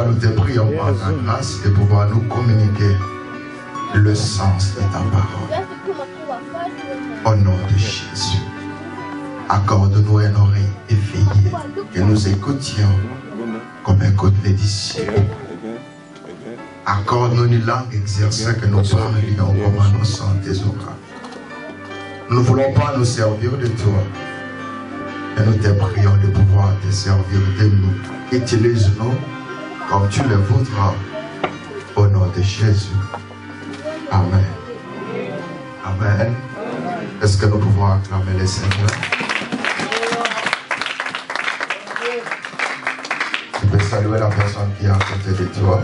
nous te prions par ta grâce de pouvoir nous communiquer le sens de ta parole. Au nom de Jésus, accorde-nous une oreille éveillée, que nous écoutions comme écoutent les disciples. Accorde-nous une langue exercée, que nous parlions comme annonçant tes oracles. Nous ne voulons pas nous servir de toi, et nous te prions de pouvoir te servir de nous. Utilise-nous comme tu le voudras, au nom de Jésus. Amen. Amen. Est-ce que nous pouvons acclamer le Seigneur? Tu peux saluer la personne qui est à côté de toi.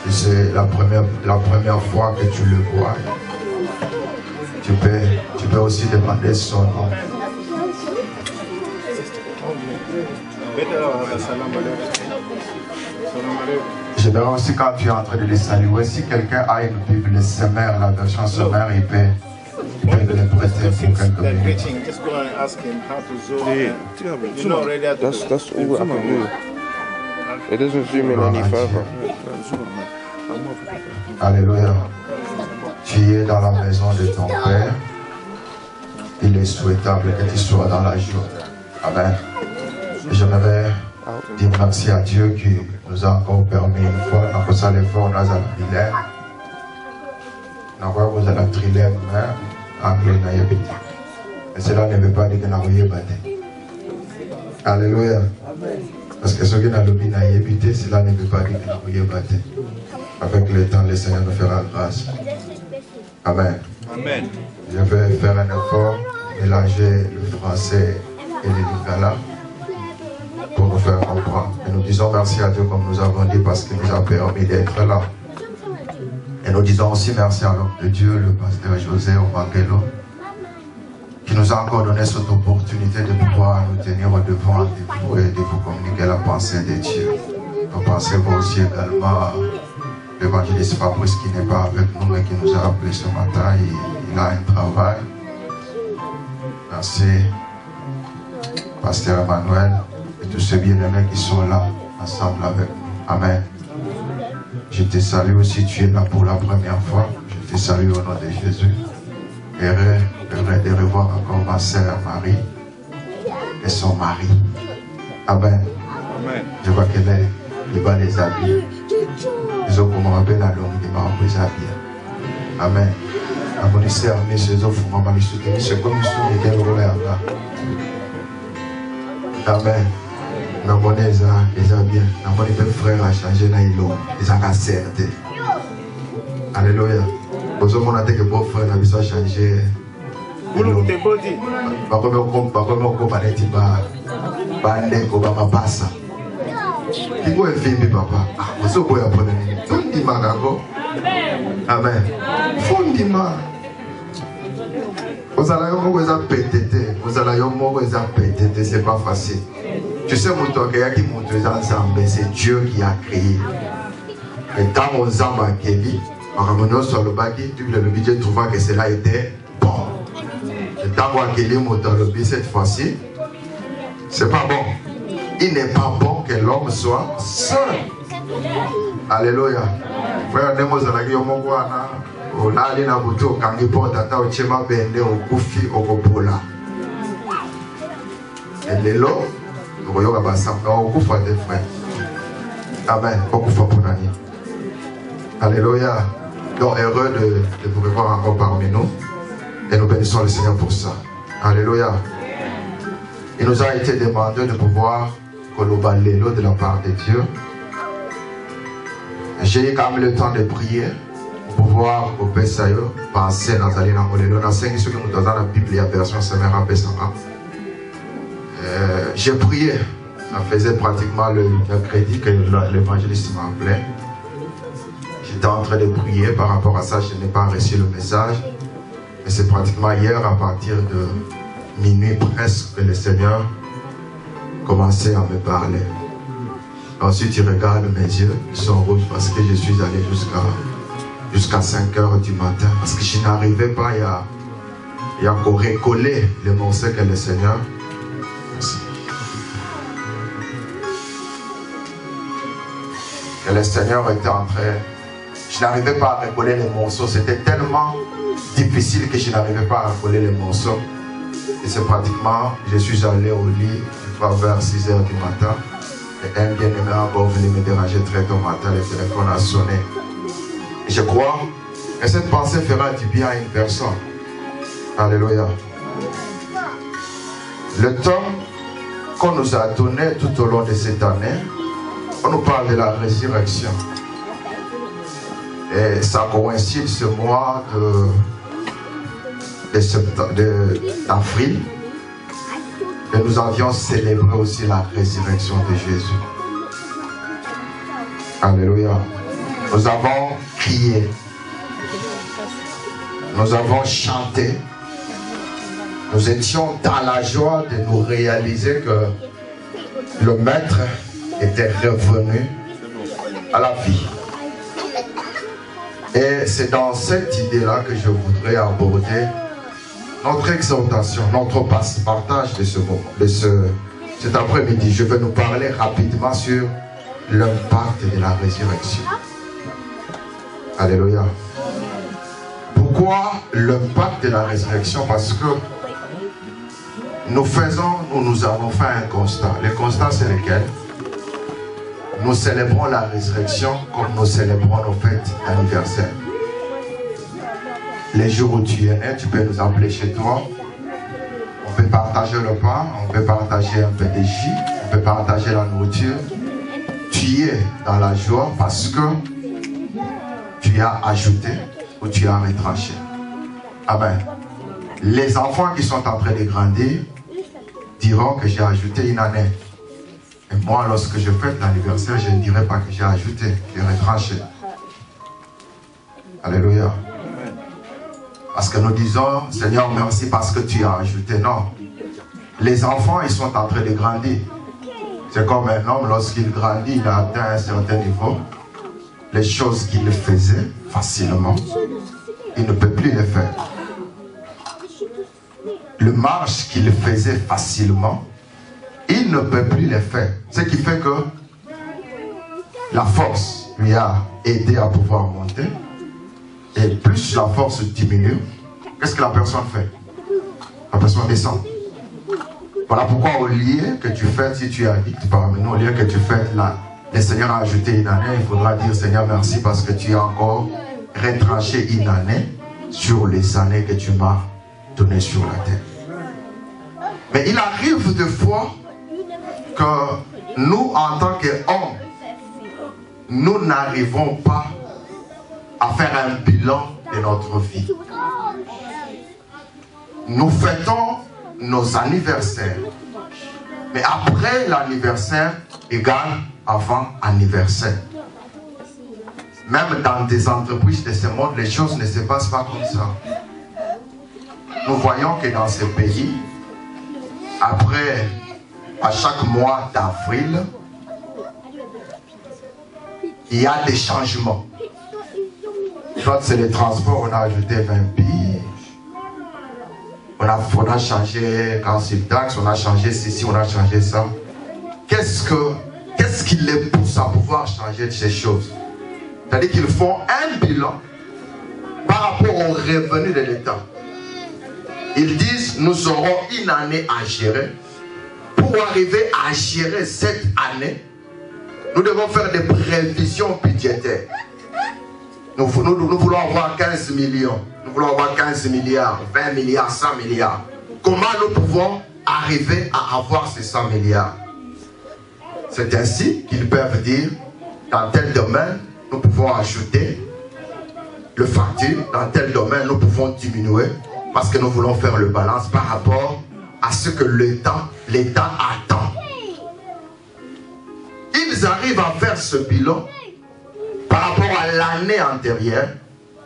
Si c'est la première fois que tu le vois, tu peux aussi demander son nom. J'aimerais aussi, quand tu es en train de les saluer, si quelqu'un a une Bible, le Semeur, la version Semeur, il peut le prêter pour quelques minutes. That's all I can do. It doesn't zoom in any further. Alléluia. Tu es dans la maison de ton Père. Il est souhaitable que tu sois dans la joie. Amen. J'aimerais dire merci à Dieu qui nous a encore permis une fois, nous avons l'effort, nous avons l'hiver. Nous avons la trilère, anglais, mais cela ne veut pas dire que nous avons battu. Alléluia. Parce que ceux qui n'ont pas habité, cela ne veut pas dire que nous avons battu. Avec le temps, le Seigneur nous fera grâce. Amen. Amen. Je vais faire un effort, mélanger le français et le lingala pour nous faire comprendre. Et nous disons merci à Dieu comme nous avons dit parce qu'il nous a permis d'être là. Et nous disons aussi merci à l'homme de Dieu, le pasteur José Ovangelo, qui nous a encore donné cette opportunité de pouvoir nous tenir devant vous et de vous communiquer la pensée de Dieu. Nous pensons aussi également l'évangéliste Fabrice qui n'est pas avec nous mais qui nous a appelé ce matin. Il a un travail. Merci, pasteur Emmanuel et tous ces bien-aimés qui sont là ensemble avec nous. Amen. Je te salue aussi, tu es là pour la première fois. Je te salue au nom de Jésus. Heureux de revoir encore ma sœur Marie et son mari. Amen. Amen. Je vois qu'elle est, il va les habiller. Ils ont comme rappelé la langue de ma les habiller. Amen. Amen. Namone eza bien. Namone pe frère a changé na ilo. Eza ka certé. Alléluia. Bozo a que beau frère na biso a changé. Bulu te bodi. Ba ko baneti ba ndeko ba mapasa. Kiko e fimbi papa. Bozo ko ya pona ni. Fundi magako. Amen. Fundi ma. Vous allez vous péter. Vous allez vous péter. C'est pas facile. Tu sais, c'est Dieu qui a créé. Et quand on s'en a créé, le budget trouvant que cela était bon. Et quand on a créé cette fois-ci, c'est pas bon. Il n'est pas bon que l'homme soit seul. Alléluia. Frère, nous avons olali na buto kangi pota ta ochema bende okufi okopola elelo okoyoka basanga okufa de frère. Amen. Okufa ponani. Alléluia. Donc heureux de vous revoir encore parmi nous et nous bénissons le Seigneur pour ça. Alléluia. Il nous a été demandé de pouvoir kolobalelo de la part de Dieu. J'ai eu quand même le temps de prier. Pouvoir penser dans la Bible, la version j'ai prié, ça faisait pratiquement le mercredi que l'évangéliste m'a appelé. J'étais en train de prier, par rapport à ça, je n'ai pas reçu le message. Mais c'est pratiquement hier, à partir de minuit presque, que le Seigneur commençait à me parler. Ensuite, il regarde mes yeux, ils sont rouges parce que je suis allé jusqu'à 5 h du matin, parce que je n'arrivais pas à recoller les morceaux que le Seigneur. Et le Seigneur était en train... Je n'arrivais pas à recoller les morceaux. C'était tellement difficile que je n'arrivais pas à recoller les morceaux. Et c'est pratiquement... Je suis allé au lit, je crois vers 6 h du matin. Et un bien-aimé encore venu me déranger très tôt matin. Le téléphone a sonné. Et je crois que cette pensée fera du bien à une personne. Alléluia. Le temps qu'on nous a donné tout au long de cette année, on nous parle de la résurrection. Et ça coïncide ce mois d'avril. Et nous avions célébré aussi la résurrection de Jésus. Alléluia. Nous avons crié. Nous avons chanté. Nous étions dans la joie de nous réaliser que le Maître était revenu à la vie. Et c'est dans cette idée-là que je voudrais aborder notre exhortation, notre partage de ce moment, cet après-midi. Je vais nous parler rapidement sur l'impact de la résurrection. Alléluia. Pourquoi l'impact de la résurrection? Parce que nous avons fait un constat. Le constat, c'est lequel? Nous célébrons la résurrection comme nous célébrons nos fêtes d'anniversaire. Les jours où tu es né, tu peux nous appeler chez toi. On peut partager le pain, on peut partager un peu de jus, on peut partager la nourriture. Tu es dans la joie parce que tu as ajouté ou tu as retranché. Amen. Les enfants qui sont en train de grandir diront que j'ai ajouté une année. Et moi, lorsque je fête l'anniversaire, je ne dirai pas que j'ai ajouté, j'ai retranché. Alléluia. Parce que nous disons, Seigneur, merci parce que tu as ajouté. Non. Les enfants, ils sont en train de grandir. C'est comme un homme, lorsqu'il grandit, il a atteint un certain niveau. Les choses qu'il faisait facilement, il ne peut plus les faire. Le marche qu'il faisait facilement, il ne peut plus les faire. Ce qui fait que la force lui a aidé à pouvoir monter. Et plus la force diminue, qu'est-ce que la personne fait? La personne descend. Voilà pourquoi au lieu que tu fêtes, si tu es addict parmi nous, au lieu que tu fêtes là, le Seigneur a ajouté une année, il faudra dire Seigneur merci parce que tu as encore retranché une année sur les années que tu m'as données sur la terre. Mais il arrive des fois que nous, en tant qu'hommes, nous n'arrivons pas à faire un bilan de notre vie. Nous fêtons nos anniversaires. Mais après l'anniversaire égale avant anniversaire. Même dans des entreprises de ce monde, les choses ne se passent pas comme ça. Nous voyons que dans ces pays, après, à chaque mois d'avril, il y a des changements. Soit c'est les transports, on a ajouté 20 billes. On a changé council tax, on a changé ceci, on a changé ça. Qu'est-ce qui les pousse à pouvoir changer de ces choses? C'est-à-dire qu'ils font un bilan par rapport aux revenus de l'État. Ils disent, nous aurons une année à gérer. Pour arriver à gérer cette année, nous devons faire des prévisions budgétaires. Nous voulons avoir 15 millions, nous voulons avoir 15 milliards, 20 milliards, 100 milliards. Comment nous pouvons arriver à avoir ces 100 milliards? C'est ainsi qu'ils peuvent dire, dans tel domaine, nous pouvons ajouter le facture, dans tel domaine, nous pouvons diminuer, parce que nous voulons faire le balance par rapport à ce que l'État attend. Ils arrivent à faire ce bilan par rapport à l'année antérieure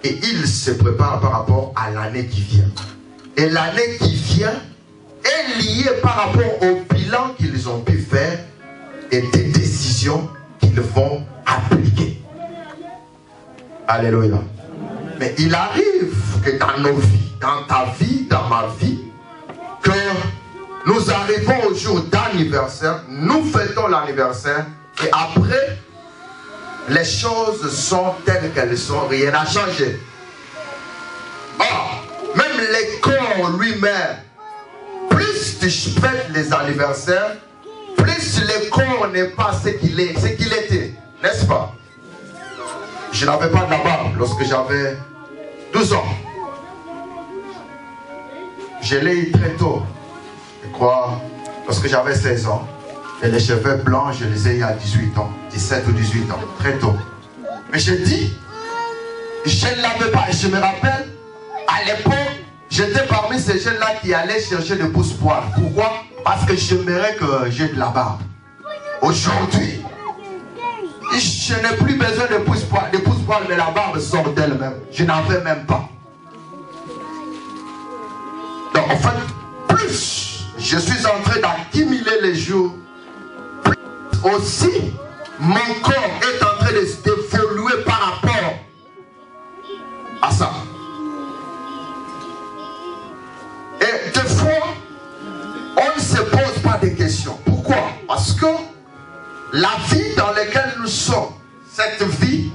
et ils se préparent par rapport à l'année qui vient. Et l'année qui vient est liée par rapport au bilan qu'ils ont pu faire et des décisions qu'ils vont appliquer. Alléluia. Mais il arrive que dans nos vies, dans ta vie, dans ma vie, que nous arrivons au jour d'anniversaire, nous fêtons l'anniversaire et après, les choses sont telles qu'elles sont, rien n'a changé. Or, même les corps lui-même, plus tu fêtes les anniversaires, plus le corps n'est pas ce qu'il est, ce qu'il était, n'est-ce pas? Je n'avais pas de la barbe lorsque j'avais 12 ans. Je l'ai eu très tôt, je crois, lorsque j'avais 16 ans. Et les cheveux blancs, je les ai eu à 18 ans, 17 ou 18 ans, très tôt. Mais je dis, je ne l'avais pas. Et je me rappelle, à l'époque, j'étais parmi ces jeunes-là qui allaient chercher des pousse-poils. Pourquoi? Parce que j'aimerais que j'ai de la barbe. Aujourd'hui, je n'ai plus besoin de pousse-poils, mais la barbe sort d'elle-même. Je n'en veux même pas. Donc en fait, plus je suis en train d'accumuler les jours, plus aussi mon corps est en train d'évoluer par rapport à ça. Et des fois, on ne se pose pas de questions. Pourquoi? Parce que la vie dans laquelle nous sommes, cette vie,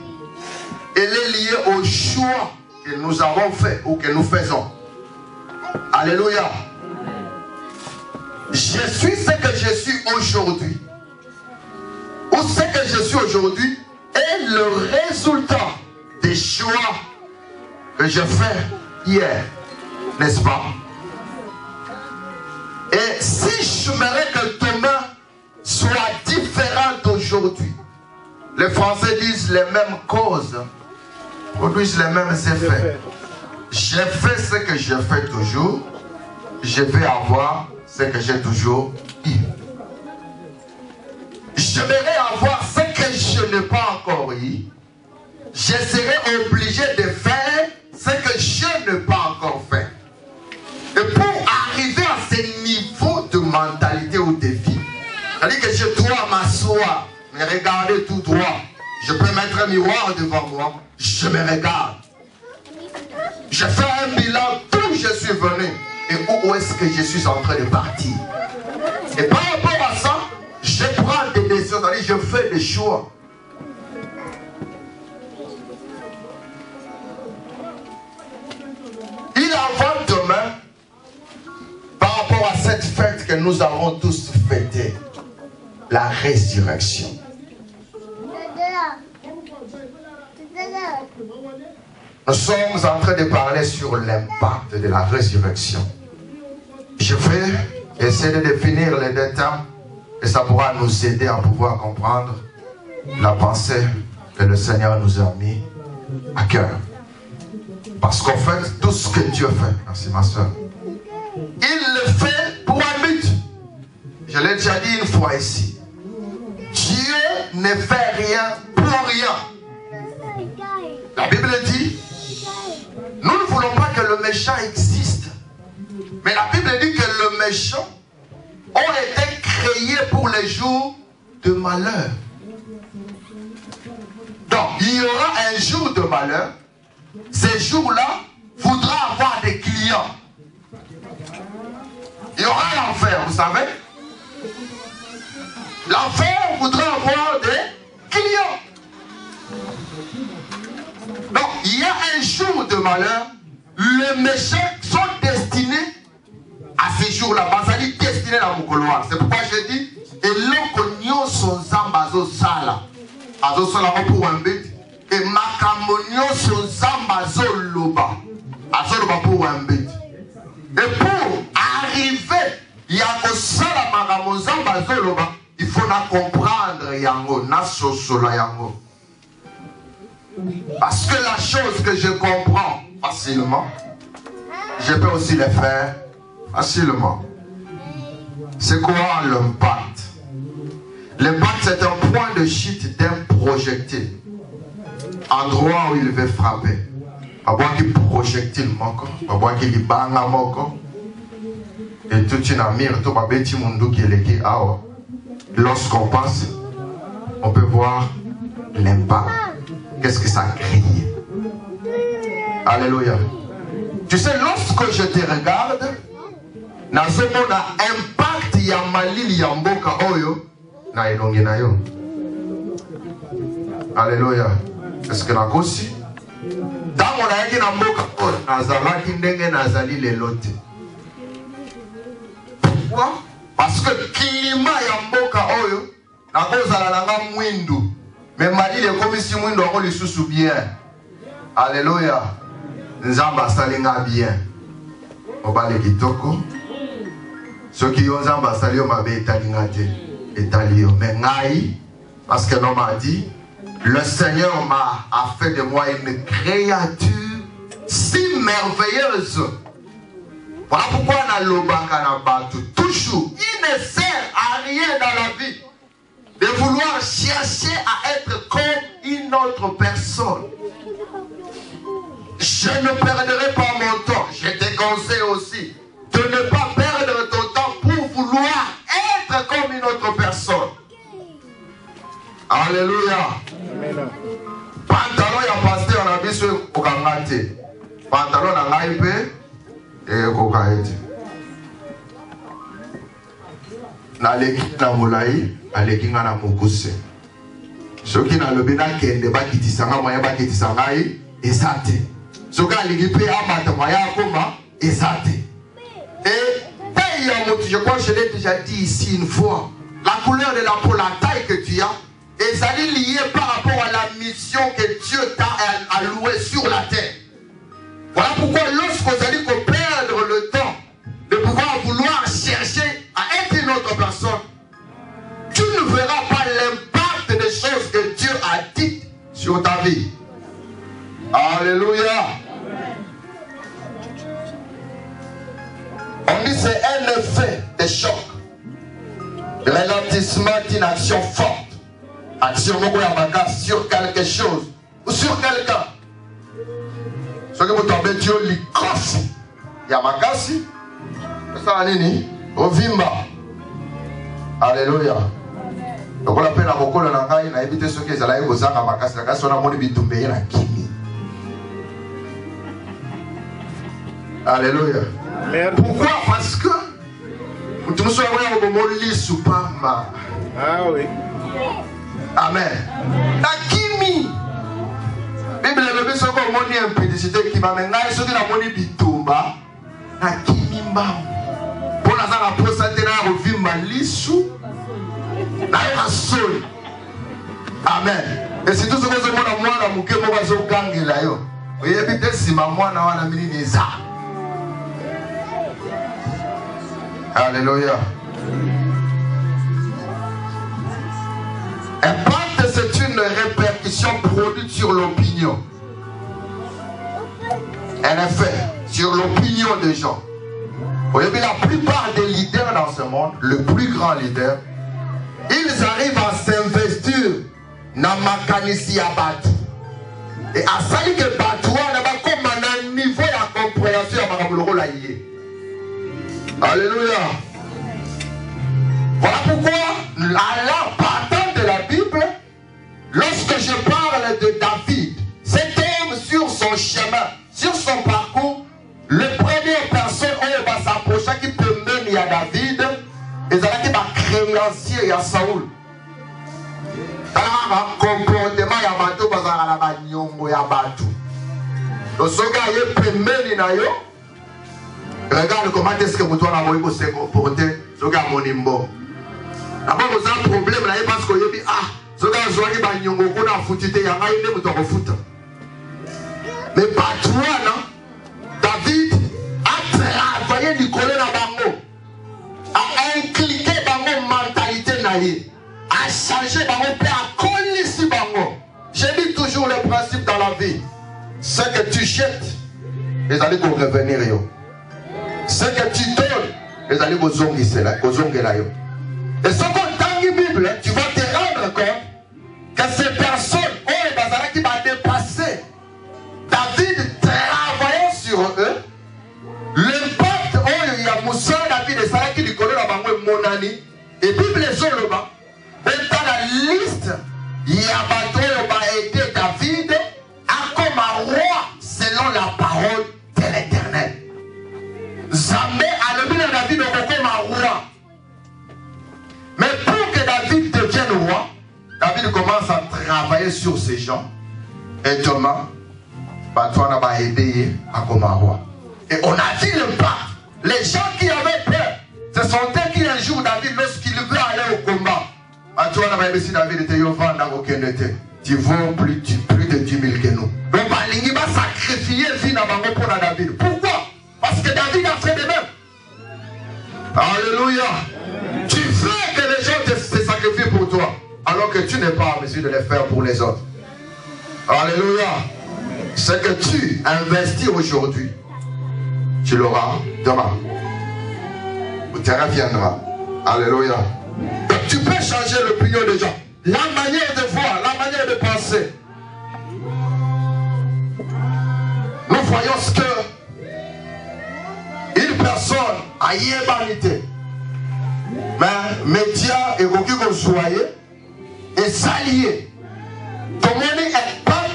elle est liée au choix que nous avons fait ou que nous faisons. Alléluia. Je suis ce que je suis aujourd'hui. Ou ce que je suis aujourd'hui est le résultat des choix que j'ai fait hier. N'est-ce pas? Et si j'aimerais que demain soit différent d'aujourd'hui, les Français disent les mêmes causes produisent les mêmes effets. J'ai fait ce que j'ai fait toujours, je vais avoir ce que j'ai toujours eu. J'aimerais avoir ce que je n'ai pas encore eu. Je serai obligé de faire ce que je n'ai pas encore fait. Et pour arriver à ce niveau de mentalité ou de vie, c'est-à-dire que je dois m'asseoir, me regarder tout droit. Je peux mettre un miroir devant moi, je me regarde. Je fais un bilan d'où je suis venu et où est-ce que je suis en train de partir. Et par rapport à ça, je prends des décisions, c'est-à-dire je fais des choix. Il en va demain par rapport à cette fête que nous avons tous fêtée, la résurrection. Nous sommes en train de parler sur l'impact de la résurrection. Je vais essayer de définir les deux termes et ça pourra nous aider à pouvoir comprendre la pensée que le Seigneur nous a mis à cœur. Parce qu'en fait, tout ce que Dieu fait, merci ma soeur, il le fait pour un but. Je l'ai déjà dit une fois ici. Dieu ne fait rien pour rien. La Bible dit, nous ne voulons pas que le méchant existe. Mais la Bible dit que le méchant ont été créés pour les jours de malheur. Donc, il y aura un jour de malheur. Ces jours-là voudra avoir des clients. Il y aura l'enfer, vous savez. L'enfer voudra avoir des clients. Donc, il y a un jour de malheur. Les méchants sont destinés à ces jours-là. C'est-à-dire destinés à Mukoloa. C'est pourquoi je dis, et l'okonyo son zambazo sala. Azo sala pour un but. Et makamonyo son zambazo loba. Azo loba pour un but. Et pour arriver, il y a que sala makamonyo zambazo loba. Il faut na comprendre yango, na sosola yango. Parce que la chose que je comprends facilement, je peux aussi le faire facilement. C'est quoi l'impact? L'impact, c'est un point de chute d'un projectile. Endroit où il veut frapper. Pas qu'il projectile moko, pas qu'il banga moko. Et tout une amire, tout petit monde qui est légué à haut. Lorsqu'on passe, on peut voir l'impact. Qu'est-ce que ça crée? Alléluia. Tu sais, lorsque je te regarde, dans ce monde, impact yamalili yamboka oyo na elongi na yo. Alléluia. Est-ce que nous aussi? Dans mon aïe, pourquoi? Parce que le climat est oyo, na cause à la langue mwindu. Mais Mali est comme si mwindu a les sous bien. Alléluia. Nzamba salinga bien. Obale kitoko. Ceux qui ont Nzamba salio mabe etalingate. Etalio. Mais ngai, parce que l'homme a dit, le Seigneur a fait de moi une créature si merveilleuse. Voilà pourquoi on a l'obaka toujours. Il ne sert à rien dans la vie de vouloir chercher à être comme une autre personne. Je ne perdrai pas mon temps. Je te conseille aussi de ne pas perdre ton temps pour vouloir être comme une autre personne. Alléluia. Pantalon ya pasteur na biso okangate. Pantalon na ngai pe et kokaete. Na leki na molai, aleki nga na mokuse. Soki na lobi na kende bakitisanga moya bakitisanga ezate. Soki aleki pe amata moya akoma ezate. Et paye à motu, je crois que je l'ai déjà dit ici une fois. La couleur de la peau, la taille que tu as, et ça est lié par rapport à la mission que Dieu t'a allouée sur la terre. Voilà pourquoi lorsque vous allez perdre le temps de pouvoir vouloir chercher à être une autre personne, tu ne verras pas l'impact des choses que Dieu a dites sur ta vie. Alléluia. On dit c'est un effet de choc. Ralentissement d'une action forte. Action sur quelque chose ou sur quelqu'un. Ce que vous tombez Dieu lui coffre. Il y a makasi. Ça va nini? Ovimba. Alléluia. Donc on appelle la boko la ngai na éviter ce que ça là kozanga makasi la kasi on a moni bitumbe na kimi. Alléluia. Pourquoi? Parce que tu me souviens au moment où Supama. Ah oui. Amen. Nakimi. Bible le bébé soko moni impédicité qui m'a mené ce que la moni bitumba. Nakimi mba. Pour la zara pour ça tena revimba lisu. Na rasol. Amen. Et c'est tout ce que je vois moi na muke mo bazo gangela yo. Oyebi te sima mwana wana mini neza. Alléluia. Impact, c'est une répercussion produite sur l'opinion. Un effet sur l'opinion des gens. Vous voyez, la plupart des leaders dans ce monde, le plus grand leader, ils arrivent à s'investir dans Makanisi Abatu. Et à ça que Batoua n'a pas comme un niveau de compréhension à Marabouloro Laïe. Alléluia. Voilà pourquoi, à la partant de la Bible, lorsque je parle de David, cet homme sur son chemin, sur son parcours, le premier personne où va s'approcher qui peut mener à David, et ça qui va créancier à Saoul. Dans le comportement, il y a bateau, parce qu'il y a bateau. Donc, ce gars, il peut mener à yo. Regarde comment est-ce que vous doit avoir se comporter, ce gars mon imbo. D'abord vous avez un problème là parce que vous ah, ce gars zoani ba nyongo kuna futite ya ngai ne muto kofuta. Mais pas toi non. David a travaillé du collège na bango. A impliqué bango mentalité na ye. A changé bango pe a coller si bango. Je dis toujours le principe dans la vie. Ce que tu jettes, les allez pour revenir yo. Ce que tu donnes, les allez aux ongles. Et ce qu'on dans la Bible, tu vas te rendre compte que ces personnes, qui va dépasser David travaillant sur eux, l'impact, il y a Moussa, David et Sarah qui lui connaissent la banque Monani, et Bible est sur le bas. Dans la liste, il y a bateau qui a été David, a comme un roi selon la parole de l'Éternel. Jamais à l'objet de David comme un roi. Mais pour que David devienne roi, David commence à travailler parler sur ces gens. Et Thomas, toi, on a aidé à Komarwa. Et on a vu l'impact. Les gens qui avaient peur, ce sont eux qui un jour, David, lorsqu'il veut aller au combat, toi, on a aidé si David était au vent dans aucun été. Tu vaux plus de 10 000 que nous. Donc, il va sacrifier vie pour David. Pourquoi? Parce que David a fait de même. Alléluia. Tu veux que les gens te sacrifient pour toi, alors que tu n'es pas en mesure de les faire pour les autres. Alléluia. Ce que tu investis aujourd'hui, tu l'auras demain. Ou tu reviendras. Alléluia. Donc tu peux changer l'opinion des gens. La manière de voir, la manière de penser. Nous voyons ce que une personne a humanité. Mais média et qui qu'on soit et s'allier. Comment est pas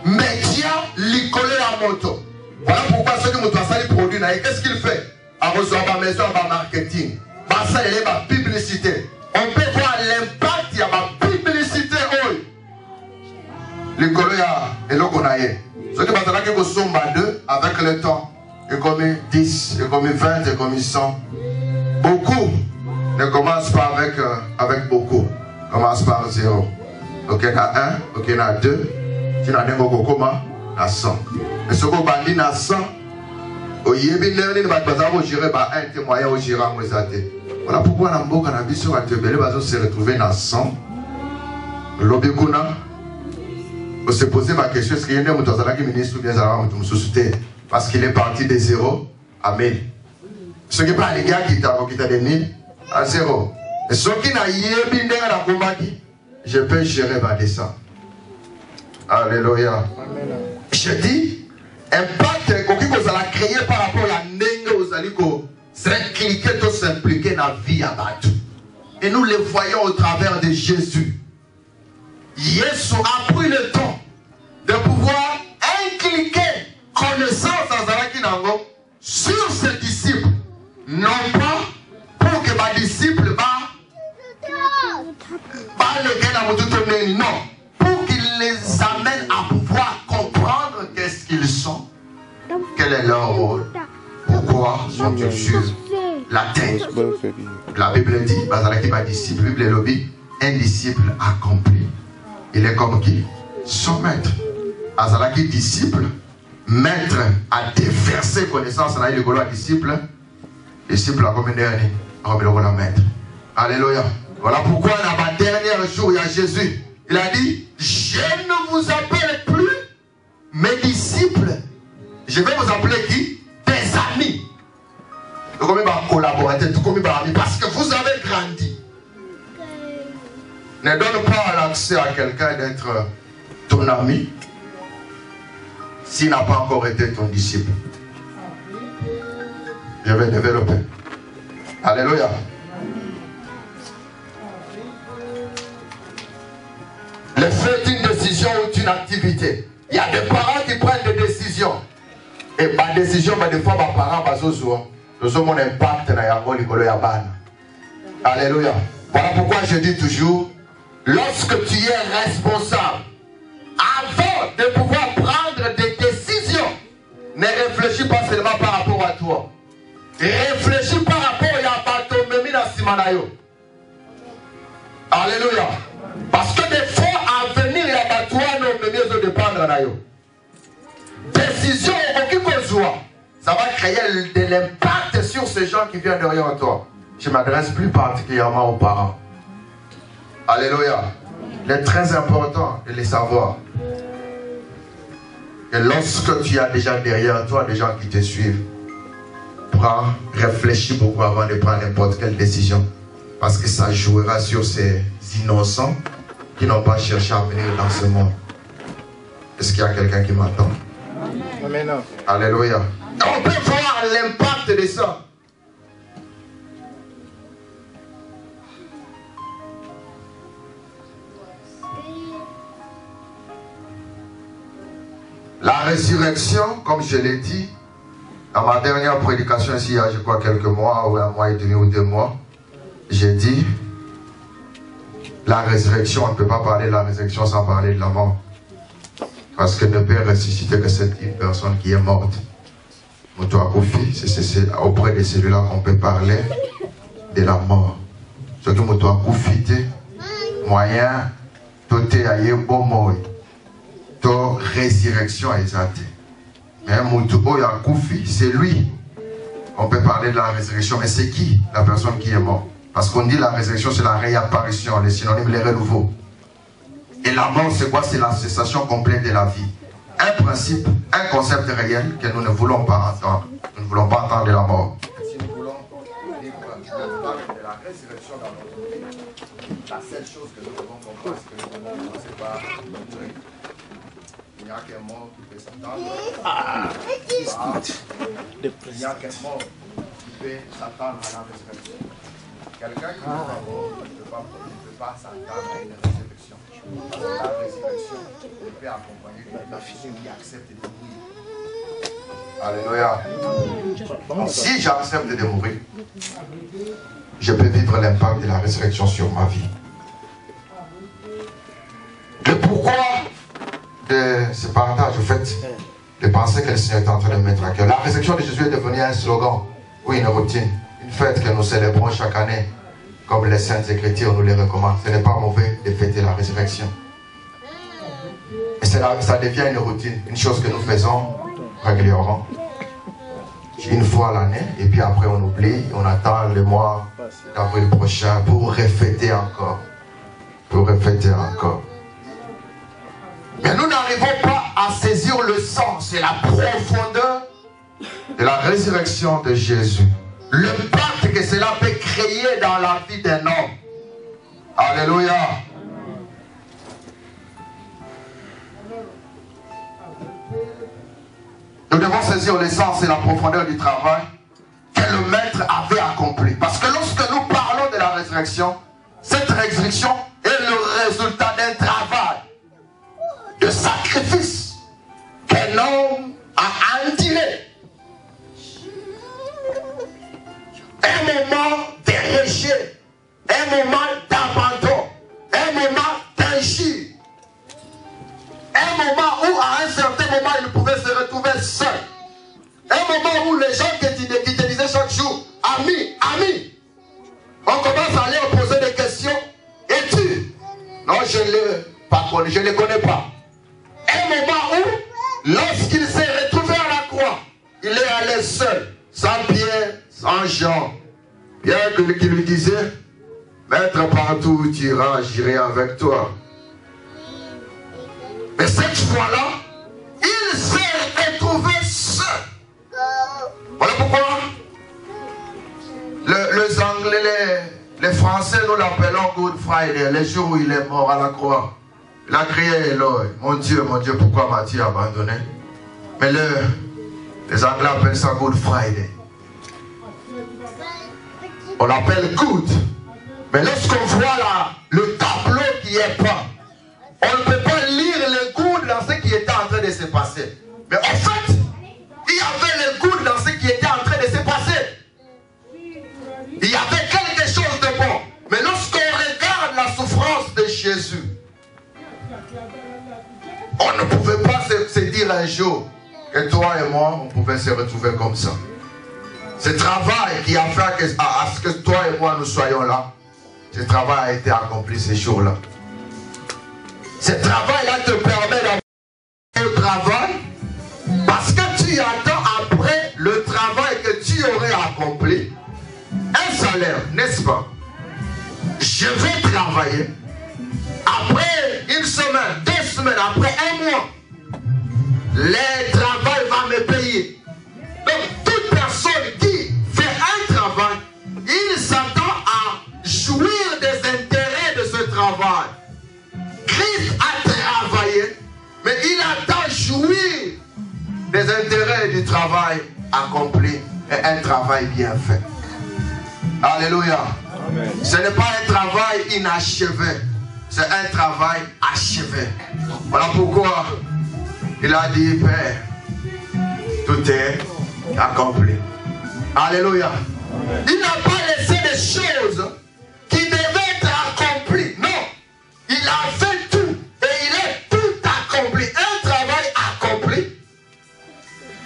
média licolé à moto. Voilà pourquoi ceux qui m'ont sali produit, qu'est-ce qu'il fait? À recevoir ma maison, ma marketing, ma salle et ma publicité. On peut voir l'impact, il y a ma publicité. Licolé et l'eau qu'on a eu. Ceux qui m'ont sont deux avec le temps. Et comme 10, et comme 20, et comme 100. Beaucoup ne commencent pas avec beaucoup. Commence par 0. Ok, il y a 1, ok, il y a 2. Tu n'as pas comment à 100. Mais ce qu'on va dire à 100, au Yébi, il va gérer un témoignage au Gérard Mouezate. Voilà pourquoi on a beaucoup de sur la télé, on se retrouver à 100. L'obécouna, on se posait ma question, est-ce qu'il y a un ministre ou bien un ministre? Parce qu'il est parti de 0 à 1000. Ce qui n'est pas les gars qui t'ont de 1000 à 0. Et ce qui n'a yébi dans la combat, je peux gérer ma descente. Alléluia. Je dis, impact qu'on a créé par rapport à Nengo aux aliko, c'est cliquer tout s'impliquer dans la vie à battre. Et nous les voyons au travers de Jésus. Jésus a pris le temps de pouvoir impliquer connaissance en Zarakinango sur ses disciples. Non pas pour que mes disciples non, pour qu'ils les amènent à pouvoir comprendre qu'est-ce qu'ils sont, quel est leur rôle, pourquoi sont-ils sur la tête. La Bible dit, disciple, la Bible dit, un disciple accompli, il est comme qui? Son maître. Azalaki disciple, maître à déverser connaissance dans le disciple, disciple a comme un dernier, la maître. Alléluia. Voilà pourquoi dans le dernier jour, il y a Jésus. Il a dit, je ne vous appelle plus mes disciples. Je vais vous appeler qui? Des amis. Comme collaborateurs, comme amis, parce que vous avez grandi. Ne donne pas l'accès à quelqu'un d'être ton ami s'il n'a pas encore été ton disciple. Je vais développer. Alléluia. Le fait d'une décision ou d'une activité. Il y a des parents qui prennent des décisions. Et ma décision, des fois, mes parents, ils ont mon impact dans la ban. Alléluia. Voilà pourquoi je dis toujours, lorsque tu es responsable, avant de pouvoir prendre des décisions, ne réfléchis pas seulement par rapport à toi. Réfléchis par rapport à Bato Memina Simanayo. Alléluia. Parce que des fois, à venir, il y a toi, nous devons dépendre d'ailleurs. Décision, ça va créer de l'impact sur ces gens qui viennent derrière toi. Je m'adresse plus particulièrement aux parents. Alléluia. Il est très important de les savoir. Et lorsque tu as déjà derrière toi des gens qui te suivent, réfléchis beaucoup avant de prendre n'importe quelle décision. Parce que ça jouera sur ces innocents qui n'ont pas cherché à venir dans ce monde. Est-ce qu'il y a quelqu'un qui m'entend? Amen. Alléluia. On peut voir l'impact de ça. La résurrection, comme je l'ai dit, dans ma dernière prédication ici, il y a je crois quelques mois, ou un mois et demi ou 2 mois, j'ai dit, la résurrection, on ne peut pas parler de la résurrection sans parler de la mort. Parce que ne peut ressusciter que cette une personne qui est morte. C'est auprès de celui-là qu'on peut parler de la mort. Ce que nous doit profiter, moyen, tout est ailleurs, bon mort, toute résurrection exacte. Mais c'est lui. On peut parler de la résurrection, mais c'est qui la personne qui est morte? Parce qu'on dit la résurrection, c'est la réapparition, les synonymes, les renouveaux. Et la mort, c'est quoi? C'est la cessation complète de la vie. Un principe, un concept réel que nous ne voulons pas entendre. Nous ne voulons pas entendre de la mort. Si nous voulons vivre de la résurrection dans notre vie, la seule chose que nous devons comprendre, c'est que nous devons commencer par mourir. Il n'y a qu'un mort qui peut s'attendre. Il n'y a qu'un mort qui peut s'attendre à la résurrection. Quelqu'un qui n'est pas mort ne peut pas s'attendre à une résurrection. La résurrection ne peut accompagner une personne qui accepte de mourir. Alléluia. Si j'accepte de mourir, je peux vivre l'impact de la résurrection sur ma vie. Le pourquoi de ce partage, au fait, de penser que le Seigneur est en train de mettre à cœur. La résurrection de Jésus est devenue un slogan, ou une routine, une fête que nous célébrons chaque année, comme les Saintes Écritures nous les recommandent. Ce n'est pas mauvais de fêter la résurrection. Et ça devient une routine, une chose que nous faisons régulièrement. Une fois à l'année, et puis après on oublie, on attend le mois d'avril prochain pour refêter encore. Pour refêter encore. Mais nous n'arrivons pas à saisir le sens et la profondeur de la résurrection de Jésus. L'impact que cela peut créer dans la vie d'un homme. Alléluia. Nous devons saisir le sens et la profondeur du travail que le Maître avait accompli. Parce que lorsque nous parlons de la résurrection, cette résurrection est le résultat d'un travail, de sacrifice qu'un homme a enduré. Un moment de rejet, un moment d'abandon, un moment d'injure, un moment où à un certain moment il pouvait se retrouver seul, un moment où les gens qui te disaient chaque jour, ami, ami, on commence à leur poser des questions, et tu? Non, je ne les connais pas. Un moment où, lorsqu'il s'est retrouvé à la croix, il est allé seul, sans Pierre, sans Jean. Pierre qui lui disait, Maître, partout où tu iras, j'irai avec toi. Mais cette fois-là, il s'est retrouvé seul. Voilà pourquoi les Anglais, les Français, nous l'appelons Good Friday, les jours où il est mort à la croix. Il a crié Eloi, mon Dieu, pourquoi m'as-tu abandonné? Mais les Anglais appellent ça Good Friday. On l'appelle good. Mais lorsqu'on voit le tableau qui est peint, on ne peut pas lire le good dans ce qui était en train de se passer. Mais en fait, il y avait le good dans ce qui était en train de se passer. Il y avait quelque chose de bon. Mais lorsqu'on regarde la souffrance de Jésus, on ne pouvait pas se dire un jour que toi et moi, on pouvait se retrouver comme ça. Ce travail qui a fait à ce que toi et moi nous soyons là, ce travail a été accompli ces jours-là. Ce travail-là te permet d'avoir un travail parce que tu attends après le travail que tu aurais accompli un salaire, n'est-ce pas? Je vais travailler. Après une semaine, 2 semaines, après 1 mois, le travail va me payer. Donc toute personne qui fait un travail, il s'attend à jouir des intérêts de ce travail. Christ a travaillé, mais il attend jouir des intérêts du travail accompli et un travail bien fait. Alléluia. Amen. Ce n'est pas un travail inachevé, c'est un travail achevé. Voilà pourquoi il a dit, Père, tout est accompli. Alléluia. Amen. Il n'a pas laissé des choses qui devaient être accomplies. Non, a fait tout et il est tout accompli. Un travail accompli.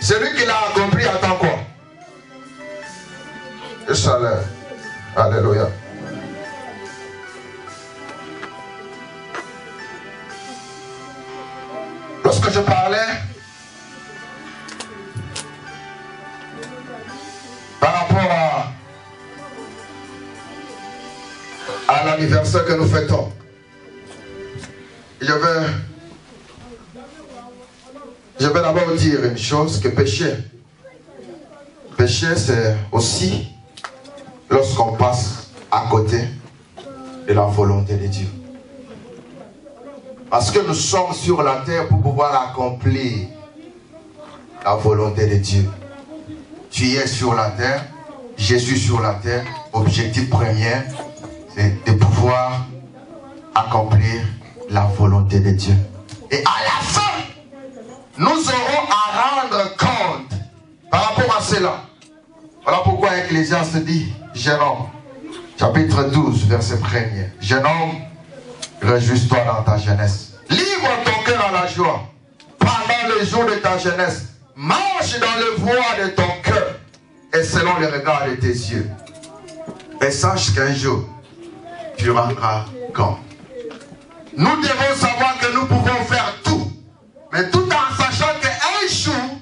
Celui qui l'a accompli attend quoi? Le salaire. Alléluia. Lorsque je parlais par rapport à l'anniversaire que nous fêtons, je vais d'abord dire une chose, que péché, c'est aussi lorsqu'on passe à côté de la volonté de Dieu. Parce que nous sommes sur la terre pour pouvoir accomplir la volonté de Dieu. Tu es sur la terre, je suis sur la terre. Objectif premier, c'est de pouvoir accomplir la volonté de Dieu. Et à la fin, nous aurons à rendre compte par rapport à cela. Voilà pourquoi Ecclésiaste dit, jeune homme, chapitre 12, verset 1er, jeune homme, réjouis-toi dans ta jeunesse. Livre ton cœur à la joie pendant les jours de ta jeunesse. Marche dans le voie de ton cœur et selon le regard de tes yeux. Et sache qu'un jour, tu rendras compte. Nous devons savoir que nous pouvons faire tout, mais tout en sachant qu'un jour,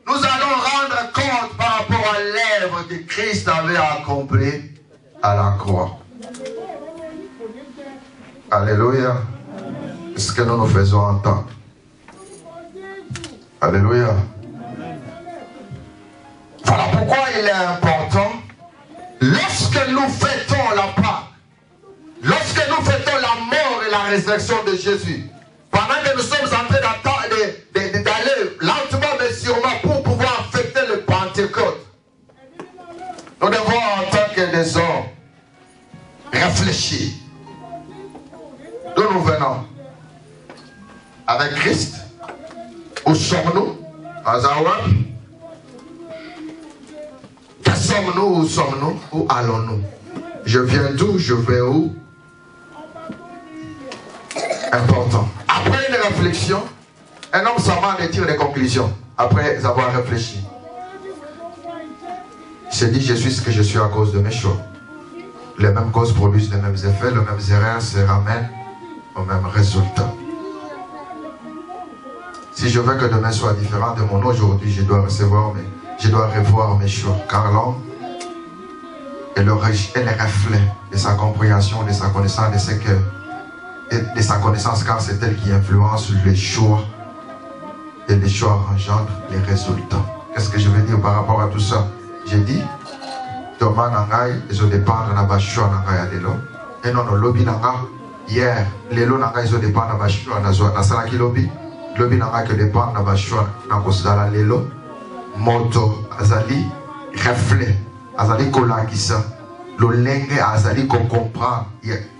nous allons rendre compte par rapport à l'œuvre que Christ avait accomplie à la croix. Alléluia. Ce que nous nous faisons entendre. Alléluia. Voilà pourquoi il est important, lorsque nous fêtons la Pâque, lorsque nous fêtons la mort et la résurrection de Jésus, pendant que nous sommes en train d'aller lentement mais sûrement pour pouvoir fêter le Pentecôte, nous devons en tant que des hommes réfléchir. D'où nous venons? Avec Christ? Où sommes-nous? Azawad? Que sommes-nous? Où sommes-nous? Où allons-nous? Je viens d'où? Je vais où? Important. Après une réflexion, un homme savant tire des conclusions. Après avoir réfléchi, il se dit, je suis ce que je suis à cause de mes choix. Les mêmes causes produisent les mêmes effets, les mêmes erreurs se ramènent au même résultat. Si je veux que demain soit différent de mon aujourd'hui, je dois revoir mes choix. Car l'homme est le reflet de sa compréhension, de sa connaissance, de sa connaissance, car c'est elle qui influence les choix. Et les choix engendrent les résultats. Qu'est-ce que je veux dire par rapport à tout ça? J'ai dit, Thomas Nangai, ils ont dépendre de la choix Nangai à l'élo. Et non, le lobby Nangai, hier, l'élo Nangai, ils ont dépendre de la choix na salaki lobby. Lobby Nangai que dépendre de la choix na l'élo. Moto, azali, reflet, azali kolakisa. Le lengue azali qu'on comprend.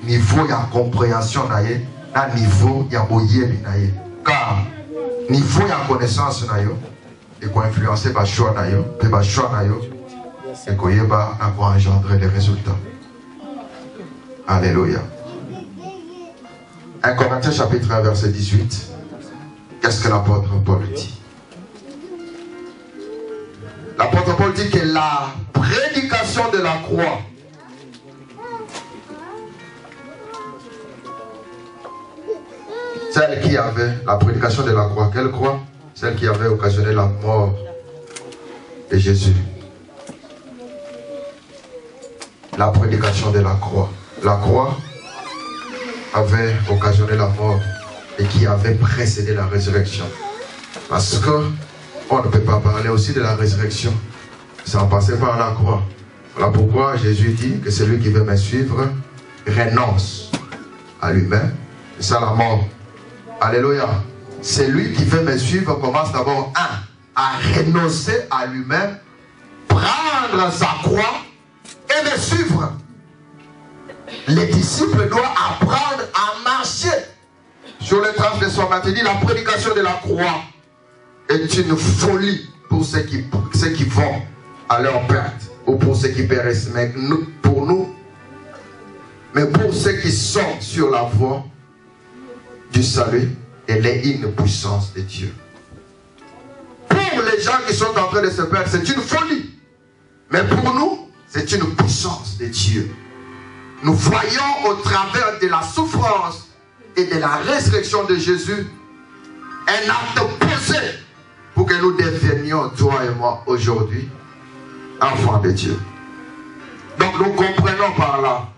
Niveau de compréhension naye, na niveau de boyebi naye. Car niveau de connaissance nayo, et qu'on influencer par choix nayo, et par choix nayo, et qu'on y va engendrer les résultats. Alléluia. 1 Corinthiens chapitre 1 verset 18. Qu'est-ce que l'apôtre Paul dit? L'apôtre Paul dit que la prédication de la croix celle qui avait la prédication de la croix, quelle croix? Celle qui avait occasionné la mort de Jésus. La prédication de la croix. La croix avait occasionné la mort et qui avait précédé la résurrection. Parce que on ne peut pas parler aussi de la résurrection sans passer par la croix. Voilà pourquoi Jésus dit que celui qui veut me suivre renonce à lui-même. C'est ça la mort. Alléluia. Celui qui veut me suivre commence d'abord à renoncer à lui-même, prendre sa croix et me suivre. Les disciples doivent apprendre à marcher sur les traces de son maître. Il dit la prédication de la croix est une folie pour ceux qui vont à leur perte ou pour ceux qui périssent. Mais pour nous, mais pour ceux qui sont sur la voie, du salut, elle est une puissance de Dieu. Pour les gens qui sont en train de se perdre, c'est une folie. Mais pour nous, c'est une puissance de Dieu. Nous voyons au travers de la souffrance et de la résurrection de Jésus un acte posé pour que nous devenions, toi et moi, aujourd'hui, enfants de Dieu. Donc nous comprenons par là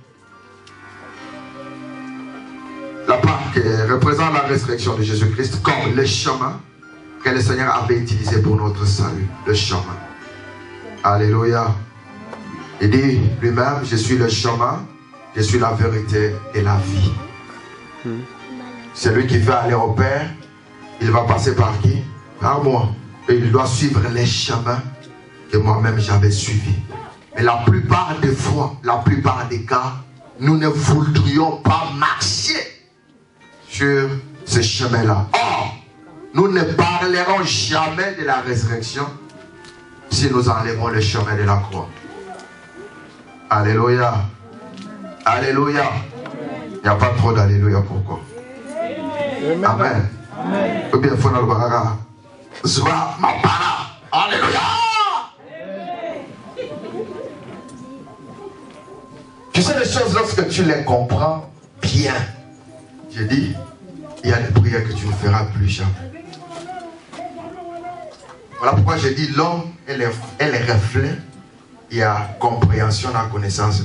la part qui représente la résurrection de Jésus-Christ comme le chemin que le Seigneur avait utilisé pour notre salut. Le chemin. Alléluia. Il dit lui-même, je suis le chemin, je suis la vérité et la vie. Celui qui veut aller au Père, il va passer par qui? Par moi. Et il doit suivre les chemins que moi-même j'avais suivis. Mais la plupart des fois, la plupart des cas, nous ne voudrions pas marcher sur ce chemin-là. Or, nous ne parlerons jamais de la résurrection si nous enlèvons le chemin de la croix. Alléluia. Alléluia. Il n'y a pas trop d'alléluia. Pourquoi? Amen. Ou bien, il faut nous voir. Soit ma parole. Alléluia. Tu sais les choses lorsque tu les comprends bien. J'ai dit, il y a des prières que tu ne feras plus jamais. Voilà pourquoi j'ai dit l'homme est le reflet. Il y a compréhension dans la connaissance.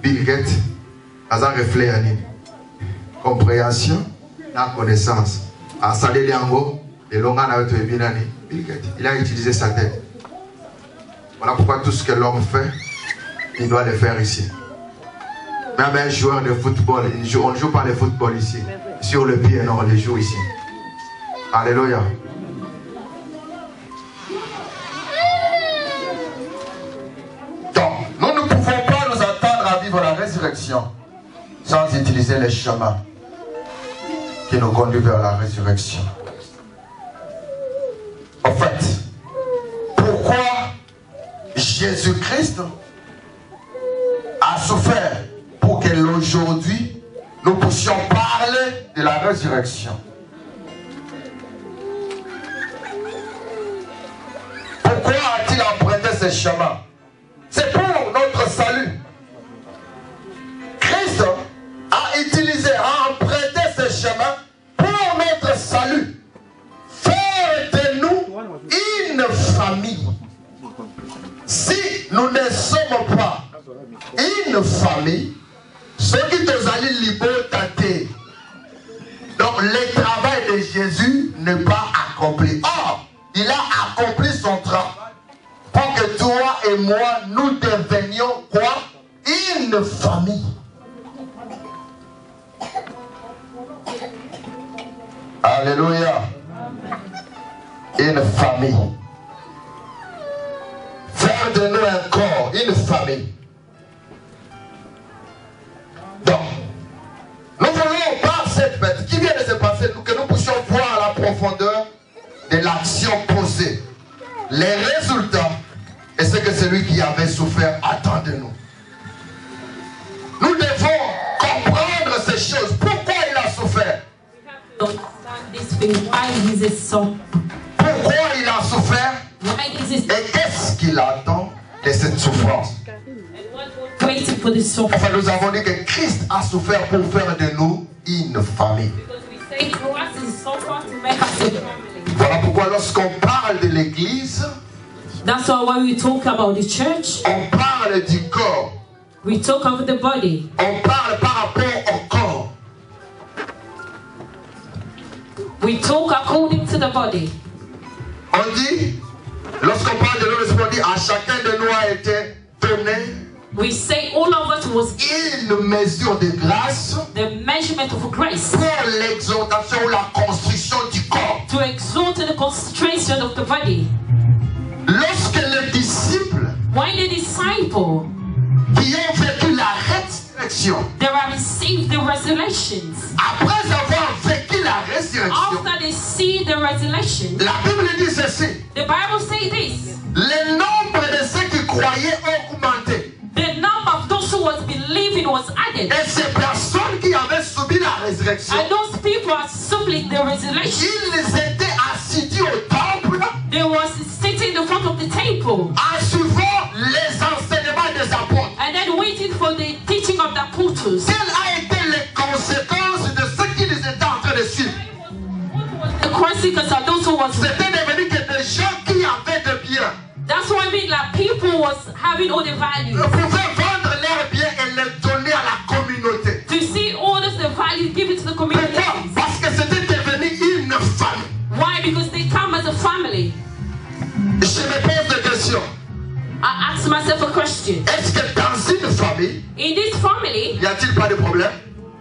Bill Gates a un reflet. Compréhension dans la connaissance. À Salé Liango, il a utilisé sa tête. Voilà pourquoi tout ce que l'homme fait, il doit le faire ici. Même un joueur de football, on ne joue pas le football ici. Sur le pied, non, on le joue ici. Alléluia. Donc, nous ne pouvons pas nous attendre à vivre la résurrection sans utiliser les chemins qui nous conduisent vers la résurrection. En fait, pourquoi Jésus-Christ a souffert pour que aujourd'hui nous puissions parler de la résurrection? Pourquoi a-t-il emprunté ce chemin? C'est pour notre salut. Christ a utilisé, a emprunté ce chemin pour notre salut. Faire de nous une famille. Si nous ne sommes pas une famille, ceux qui te allient liberté. Donc le travail de Jésus n'est pas accompli. Or, il a accompli son travail pour que toi et moi, nous devenions quoi? Une famille. Alléluia. Une famille. Faire de nous un corps, une famille. Donc, nous voulons par cette fête qui vient de se passer, que nous puissions voir la profondeur de l'action posée, les résultats et ce que celui qui avait souffert attend de nous. Nous devons comprendre ces choses. Pourquoi il a souffert? Pourquoi il a souffert? Et qu'est-ce qu'il attend de cette souffrance? Enfin, nous avons dit que Christ a souffert pour faire de nous une famille. Voilà pourquoi lorsqu'on parle de l'église, that's why when we talk about the church, on parle du corps. We talk of the body. On parle par rapport au corps. We talk according to the body. On dit, lorsqu'on parle de l'Esprit, on dit à chacun de nous a été donné. We say all of us was une mesure de grâce. The measurement of grace. Pour l'exaltation ou la construction du corps. To exalt the concentration of the body. Lorsque les disciples, when the disciple, qui ont vécu la résurrection, they have received the resurrections. Après avoir vécu la résurrection, after they see the resurrection, la Bible dit ceci. The Bible says this. Le nombre de ceux qui croyaient ont augmenté. The number of those who was believing was added. Et ces personnes qui avaient subi la résurrection. And those people are supplying the resurrection. Ils étaient assidus au temple. They was sitting in front of the temple. En suivant les enseignements des apôtres. And then waiting for the teaching of the apostles. Quelles ont été les conséquences de ce qu'ils étaient en train de suivre? The consequences are those who was. C'était devenu que des gens qui avaient de biens. That's what I mean. Like people was having all the values. Pouvaient vendre leurs biens et les donner à la communauté. To see all this the value, give it to the community. Pourquoi? Parce que c'était devenu une famille. Why? Because they come as a family. Je me pose des questions. I ask myself a question. Est-ce que dans une famille, In this family, n'y a-t-il pas de problème?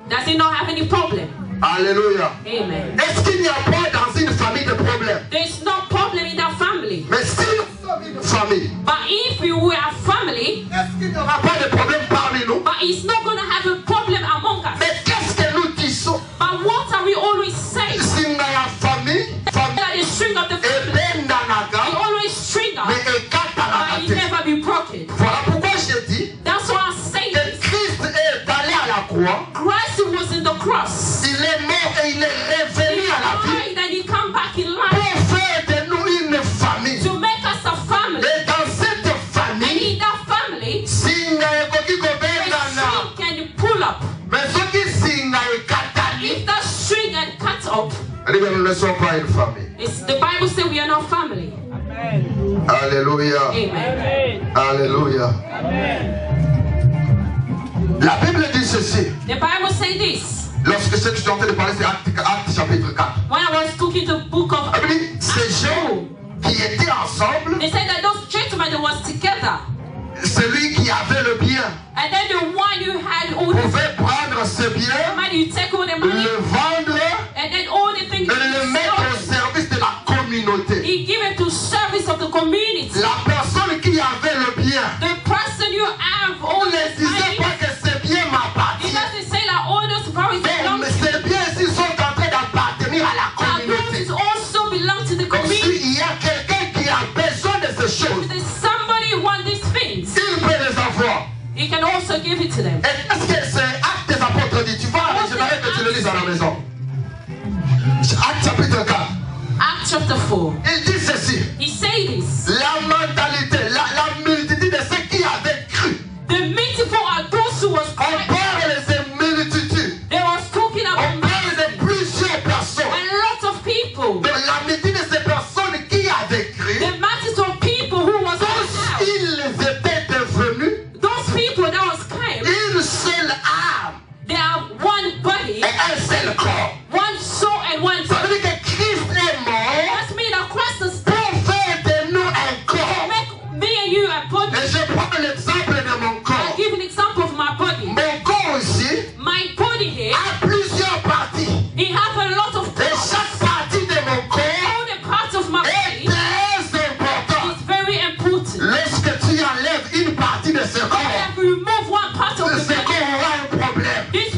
does it not have any problem? Alléluia. Amen. Est-ce qu'il n'y a pas dans une famille de problème? There's no problem in that family. Mais si nous sommes une famille, But if we were a family, est-ce qu'il n'y aura pas de problème parmi nous? but it's not going to have a problem among us. Mais qu'est-ce que nous disons? But what are we always saying? Si nous avons famille, That the string of the et family, bien dans la we gamme, always string us, mais écarte à la but it tête. never be broken. Voilà pourquoi je dis That's why I say que this. Christ est allé à la croix, Christ was in the cross. il est mort et il est revenu He à la vie died and he come back in life pour faire de nous une famille. to make us a family. Et dans cette And famille, in that family, singa ekoki the kobengana, string can pull up. mais soki singa ekatani, If that string had cut up, nous ne sommes pas une famille. the Bible says we are not family. Alléluia. Amen. Alléluia. La Bible dit ceci. The Bible says this. Lorsque ce que je suis en train de parler, c'est Actes chapitre 4. When I was talking to the book of La Bible dit, ces gens qui étaient ensemble, they said that those gentlemen that was together, celui qui avait le bien and then the one who had all the pouvait prendre ce bien, money, you take all the money, le vendre and then all the things et le mettre au he service de la communauté. give it to service of the community. La personne qui avait le bien The person you have all ne this disait money, pas que ce bien it m'appartient. doesn't say that all those powers belong Mais to ces biens-ci sont en train d'appartenir à la Now, communauté. those also belong to the Donc community. s'il y a quelqu'un qui a besoin de ces choses, If there's somebody who wants these things, il peut les avoir. he can also give it to them. Et qu'est-ce que c'est Actes des apôtres dit? Tu vas, j'aimerais que tu le lises à la maison. Actes chapitre 4. Acts chapter 4. Il dit ceci. He said this. La mentalité, la multitude de ceux qui avaient cru. The multiple are those who was On crying. parle de ces multitudes. They was talking On about parle de plusieurs personnes. a lot of people. De la multitude de ces personnes qui avaient cru. The masses of people who was Tous out. ils étaient devenus Those people that was came, une seule âme they are one body, et un seul corps. one soul and one Ça body. veut dire que Christ est mort That's me that Christ is pour faire de nous un corps. make me and you a body. Et je prends l'exemple de mon I'll corps. give an example of my body. Mon corps ici My body here, a plusieurs parties. it have a lot of Et parts. chaque partie de mon corps All the parts of my est body très importante. is very important. Lorsque tu enlèves une partie de ce corps, If you remove one part of the ce corps body, aura un problème. this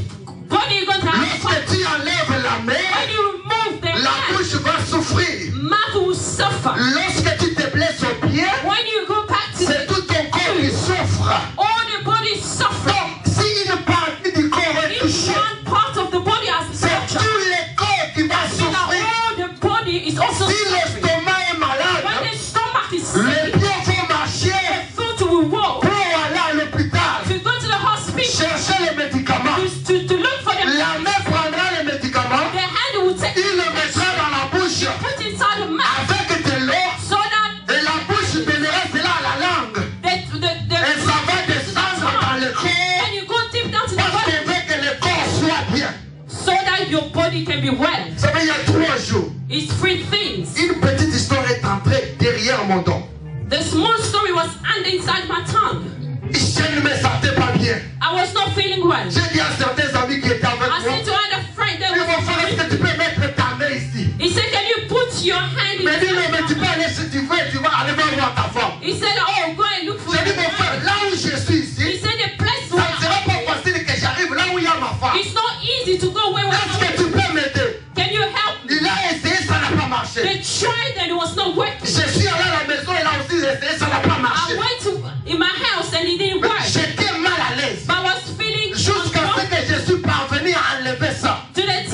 body is going to have a problem. Lorsque tu enlèves la When main, you remove the la hand, bouche va souffrir. mouth will suffer. Lorsque tu te blesses au pied, When you go back to c'est tout ton corps qui souffre. all the body suffer. Donc, si une partie du corps est If touchée, one part of the body has c'est fracture, tout le corps qui va then souffrir. all the body is also Si suffering. l'estomac est When malade, the stomach is les sick, pieds vont marcher the foot will walk. pour aller à l'hôpital, To go to the hospital, chercher les médicaments. to look for the La main prendra les médicaments, the hand will take il le mettra dans la bouche put inside the mouth avec de l'eau so that et la bouche donnera cela à la langue. the Et ça va descendre dans le corps and you go deep down to the parce body qu'on veut que le corps soit bien. so that your body can be well. Ça veut dire il y a 3 jours. It's three things. Une petite histoire est entrée derrière mon dos. The small story was under inside my tongue. Je ne me sentais pas bien. I was not feeling well. J'ai dit à certains amis qui étaient avec I moi, said to other friend that mais mon frère, was est-ce que tu peux mettre ta main ici? he said, can you put your hand Mais dis, non, mais tu in? peux aller si tu veux, tu vas aller voir ta femme. He said, oh, go and look for J'ai dit, mon it. frère, là où je suis He ici, said, the place ça where ne sera pas facile que j'arrive là où il y a ma femme. it's not easy to go where Est-ce que we're tu peux m'aider? Can you help me? Il a essayé, ça n'a pas marché. They tried and it was not working. Je suis allé à la maison, il a aussi essayé, ça n'a pas marché. I went to in my house and it didn't work. J'étais mal à l'aise. But I was feeling Jusqu'à ce que je suis parvenu à enlever ça. to the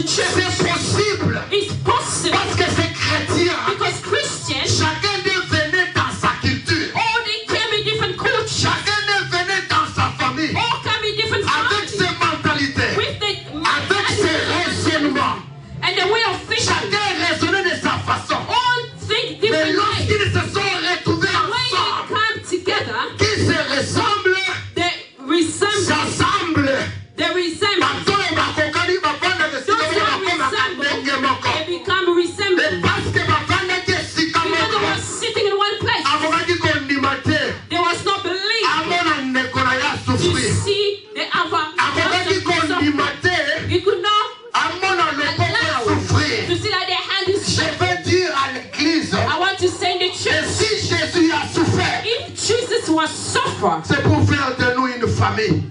church. C'est possible. It's possible. Parce que c'est chrétien. Because Christians, Chacun d'eux venait dans sa culture. all they came in different cultures. Chacun d'eux venait dans sa famille. All came in different Avec families. ses mentalités. With the Avec ses raisonnements. and the way of thinking. Chacun raisonnait de sa façon. All think Mais different ways. lorsqu'ils se sont retrouvés When they ensemble, come together, qui se ressemblent, they resemble. s'assemblent. They resemble. Batoyo bakokani bafanda Those kesika who bakoma resemble, ndenge moko. they become Mais resembled. parce que bafanda kesika Because they moko, were sitting in one place. abokaki kondima te. There was no belief Amona ndeko na ya to souffrir. see the other Abokaki person kondima suffer. te. You could not Amona loboko allow souffrir. to see that their hand is Je shut. veux dire à l'église, I want to say in the que church, si Jésus a souffert, if Jesus was suffer c'est pour faire de nous une famille.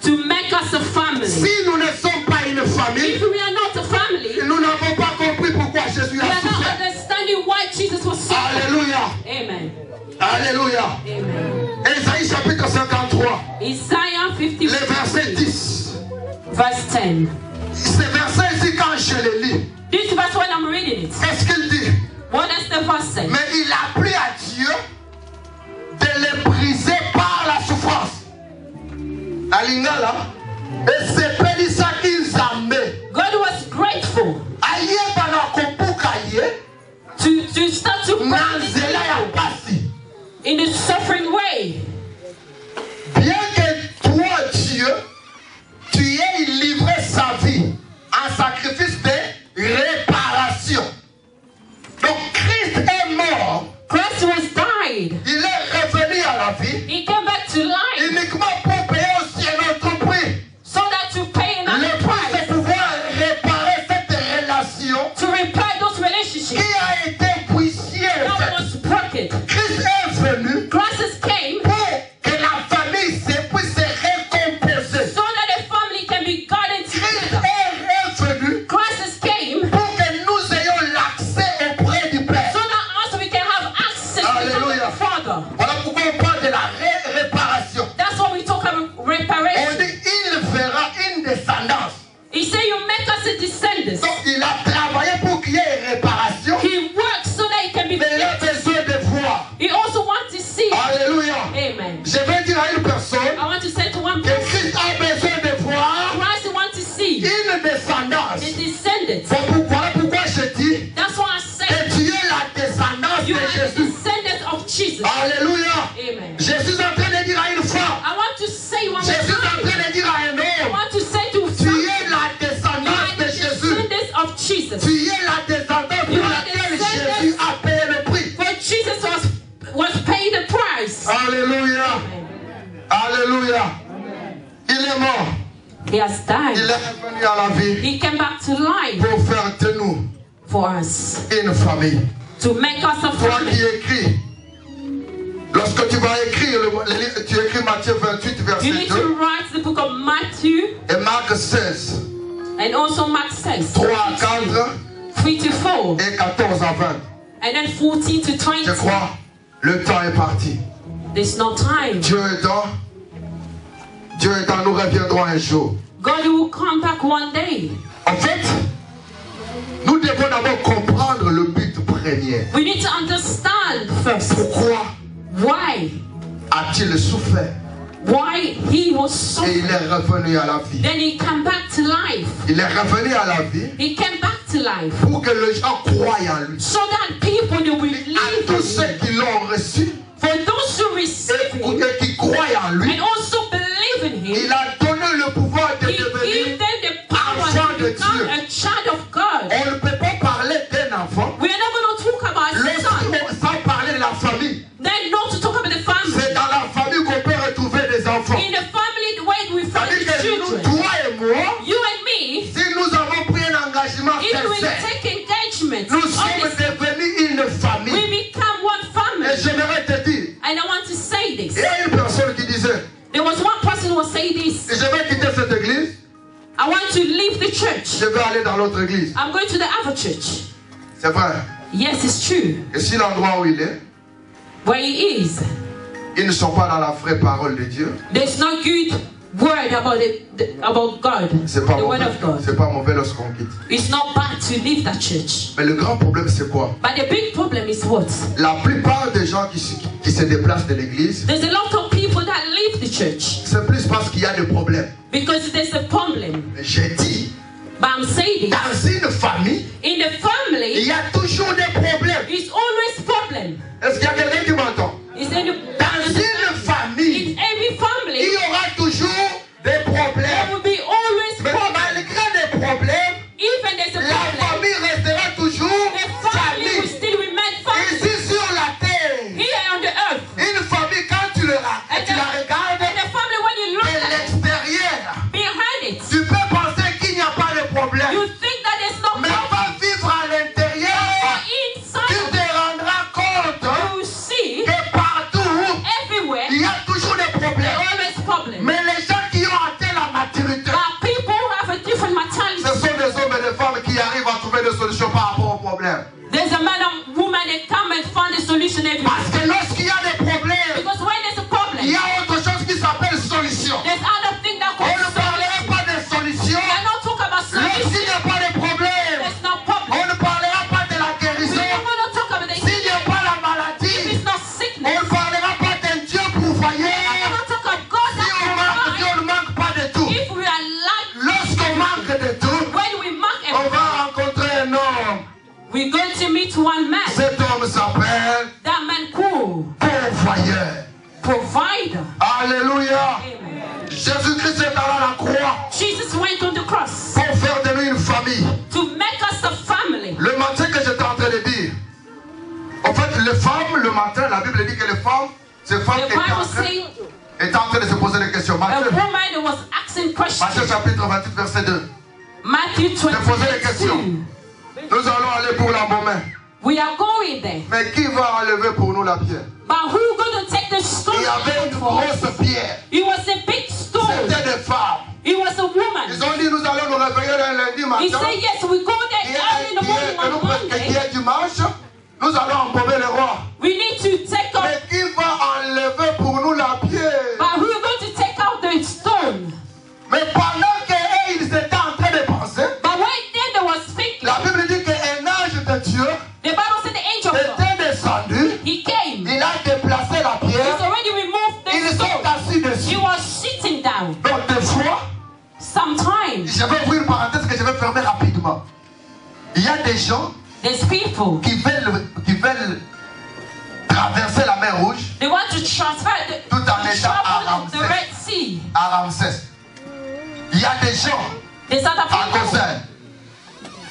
to make us a family, Si nous ne sommes pas une famille, if we are not a family, nous n'avons pas compris pourquoi Jésus we a are not souffert. understanding why Jesus was suffering. Alléluia. Amen. Alléluia. Amen. Ésaïe chapitre 53, Isaiah le 50, verset 10. verse 10. Ce verset ici, quand je le lis, This verse when I'm reading it, qu'est-ce qu'il dit? what does the verse say? Mais il a plu à Dieu de les briser par la souffrance. Alingala, et c'est Pelissa qu'ils amènent. God was grateful Aïe, banakopuka aïe, to start to nanzela ya pray pasi. in the suffering way. Bien que toi, Dieu, tu aies livré sa vie en sacrifice de réparation. Donc Christ est mort, Christ was died. il est revenu à la vie He came back to life uniquement pour payer aussi un autre prix. so that to pay Le another prix price, c'est pouvoir réparer cette relation to repair those qui relationships a été poussiée en that fait. was broken. Christ est venu Christ came pour que la famille puisse se recomposer. so that the family can be gathered Christ together. est venu Christ came pour que nous ayons l'accès auprès du Père. so that also we can have access to Hallelujah. the Father. Voilà pourquoi on parle de la réparation. That's why we talk about On reparation. dit il fera une descendance. He said, "You make us a descendants." Donc il a travaillé pour qu'il y ait une réparation, He works so that he can be mais il a fixed. besoin de voir. He also wants to see. Alléluia. Amen. Je vais dire à une personne I want to say to one que person, Christ a besoin de voir Christ wants to see une descendance. the descendants. Voilà pourquoi je dis That's why I say que tu es la descendance you de are the Jésus. descendants of Jesus. Alléluia. Amen. Je suis en train de dire à une femme, I want to say one je suis en more time. train de dire à un I homme, want to say to tu someone, es la you descendance are de the Jésus. descendants of Jesus. Tu es la descendance You pour are the laquelle descendants. Jésus a payé le prix. For Jesus was paid the price. Alléluia. Alléluia. Il est mort. He has Il died. est revenu à la vie He came back to life pour faire de nous for us, une famille. to make us a Toi qui family. écris, lorsque tu vas écrire, tu écris Matthieu 28, You verset need 2 to write the book of Matthew et Marc 16, and also Mark 6, 3 à 4 3 to 4, et 14 à 20. and then 14 to 20. Je crois, le temps est parti. There's no time. Dieu est dans, nous reviendrons un jour. God will come back one day. En fait, nous devons d'abord comprendre le but premier. We need to understand first Pourquoi why a-t-il souffert he was et suffering. il est revenu à la vie? Then he came back to life. Il est revenu à la vie He came back to life pour que les gens croient en lui. so that people they will À believe tous in ceux him. qui l'ont reçu For those who receive him et qui croient en lui, and also believe in him, il a donné le pouvoir de he gave devenir. them the power enfant to de become Dieu. a child of God. On ne peut pas parler d'un enfant We are not going to talk about son, sans parler de la famille. then not to talk about the family. C'est dans la famille qu'on peut retrouver des enfants. In the family, the way we find C'est-à-dire the que nous, children, toi et moi, you and me, si nous avons pris un engagement if we sincère, take engagement, nous sommes honestly, devenus une famille. we become one Et family. j'aimerais te dire, And I want to say il this. y a une personne qui disait, There was one person who was saying this. je vais quitter cette église, I want to leave the church. je vais aller dans l'autre église. I'm going to the other church. C'est vrai. Yes, it's true. Et si l'endroit où il est, Where he is, ils ne sont pas dans la vraie parole de Dieu, there's no good word about God, the word of God. C'est pas mauvais lorsqu'on quitte. It's not bad to leave that church. Mais le grand problème c'est quoi? But the big problem is what? La plupart des gens qui se déplacent de l'église, there's a lot of people that leave the church. C'est plus parce qu'il y a des problèmes. Because there's a problem. J'ai dit, but I'm saying, dans une famille, in the family, il y a toujours des problèmes. It's always problem. Est-ce qu'il y a quelqu'un qui m'entend? Dans une famille, in every family, il y aura toujours des problèmes. There will be always mais problems. Malgré des problèmes, even there's a la problem, famille restera toujours the family will still remain family. Ici sur la terre, here on the earth, une famille quand tu la regardes and the family when you look de l'extérieur, behind it, tu peux penser qu'il n'y a pas de problème. you think that there's no Mais problem. va vivre à l'intérieur, Inside, tu te rendras compte you see que partout everywhere il y a toujours des there problèmes. are always problems. Mais les gens qui ont atteint la maturité, But people who have a different mentality, ce sont des hommes et des femmes qui arrivent à trouver des solutions par rapport aux problèmes. there's a man and woman that come and find a solution everywhere. Parce que lorsqu'il y a des problèmes, Because when there's a problem, il y a autre chose qui s'appelle solution. there's other thing that On called ne parlera solution. pas de solution We are not talking about lorsqu'il solution. n'y a pas de problème. There's no problem. On ne parlera pas de la We guérison don't want to talk about the s'il n'y a pas la if maladie. it's not On sickness. ne parlera pas d'un Dieu pourvoyeur. We don't want to talk about God Si that on manque, Dieu can ne manque pas de tout. provide. If we are like, Lorsqu'on manque de tout, when we mark on everything, va rencontrer un homme. we're going to meet one man. Cet homme s'appelle That man called pourvoyeur. provider. Alléluia. Amen. Jésus-Christ est allé à la croix Jesus went on the cross pour faire de nous une famille. to make us a family. Le matin que j'étais en train de dire, en fait, les femmes, le matin, la Bible dit que les femmes, ces femmes The étaient Bible en saying train de se poser des questions. a Matthieu, woman was asking Matthieu questions. chapitre 28, verset 2. Matthew De poser des questions. 22. Nous allons aller pour la Beaumain. We are going there. Mais qui va enlever pour nous la pierre? But who going to take the stone Il y avait une for us? grosse pierre. It was a big stone. C'était des femmes. It was a Ils woman. ont dit nous allons nous réveiller un lundi He matin. said, yes, we go there early in the morning on Qui Monday. est dimanche. Nous allons embaumer le roi. We need to take out, Mais qui va enlever pour nous la pierre? but who are going to take out the stone? Mais pendant qu'ils étaient en train de penser, But when they was speaking, la Bible dit qu'un ange de Dieu the Bible said the angel of God, était descendu. he came. Il a déplacé la He's pierre. already removed Ils the sont stone. assis He dessus. was sitting down. Donc des fois, Sometimes je vais ouvrir une parenthèse que je vais fermer rapidement. Il y a des gens there's people, qui veulent traverser la mer Rouge they want to transfer Tout en the étant à travel the Ramsès. Red Sea. à Ramsès. Il y a des gens There's other à people. Gosen.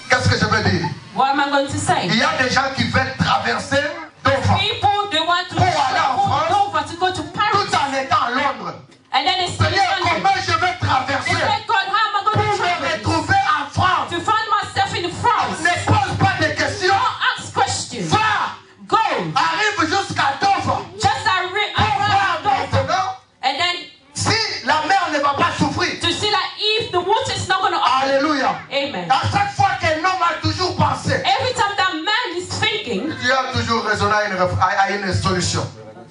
Qu'est-ce que je veux dire? What am I going to say? Il y a des gens qui veulent traverser Dover People, they want to Pour aller en France. travel over to go to Paris. tout en étant à Londres. And then they say, Seigneur, they comment je vais traverser say, God, how am I going to pour me travel? retrouver en France? To find myself in France. Ne pose pas de questions. Don't ask questions. Va, Go. arrive jusqu'à Dover. Just Pour voir arrive. maintenant And then si la mer ne va pas souffrir. to see like if the water is not going to Alléluia. Amen. À chaque fois qu'un homme a toujours pensé, Every time that man is thinking, Dieu a toujours raisonné à une solution.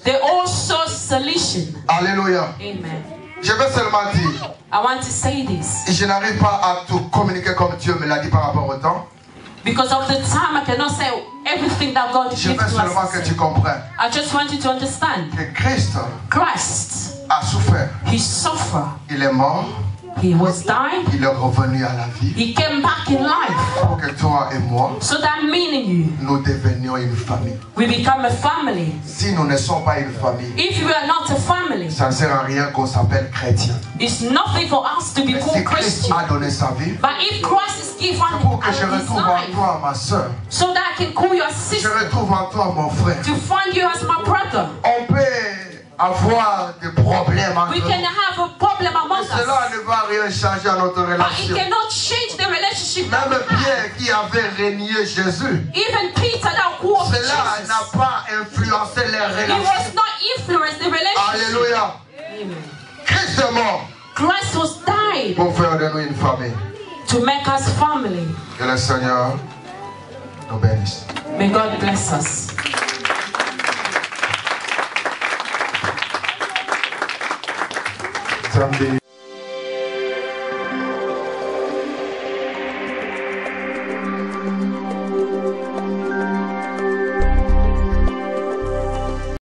they all saw solution. Alléluia. Amen. Je vais seulement dire, I want to say this. je n'arrive pas à tout communiquer comme Dieu me l'a dit par rapport au temps. Because of the time, I cannot say everything that God Je gives veux to seulement us. que tu comprennes I just want you to understand. que Christ Christ, a souffert. he suffered. Il est mort, He was dying. il est revenu à la vie He came back in life. pour que toi et moi, So that meaning nous devenions une famille. we become a family. Si nous ne sommes pas une famille, If we are not a family, ça ne sert à rien qu'on s'appelle chrétien. it's nothing for us to be Mais called si Christ Christian. a donné sa vie, But if Christ is given c'est pour que je his retrouve en life, toi ma soeur. so that I can call you a Je sister, retrouve en toi mon frère. to find you as my brother. On peut avoir des problèmes entre We can nous. have a problem among Mais cela us, ne va rien changer à notre but it relation. cannot change the relationship that we Même have. Pierre qui avait régné Jésus, Even Peter that called cela Jesus, n'a pas influencé les he relations. was not influenced the relationship. Alléluia. Amen. Christ est mort Christ was died pour faire de nous une famille. to make us family. Que le Seigneur nous bénisse. May God bless us. Samedi.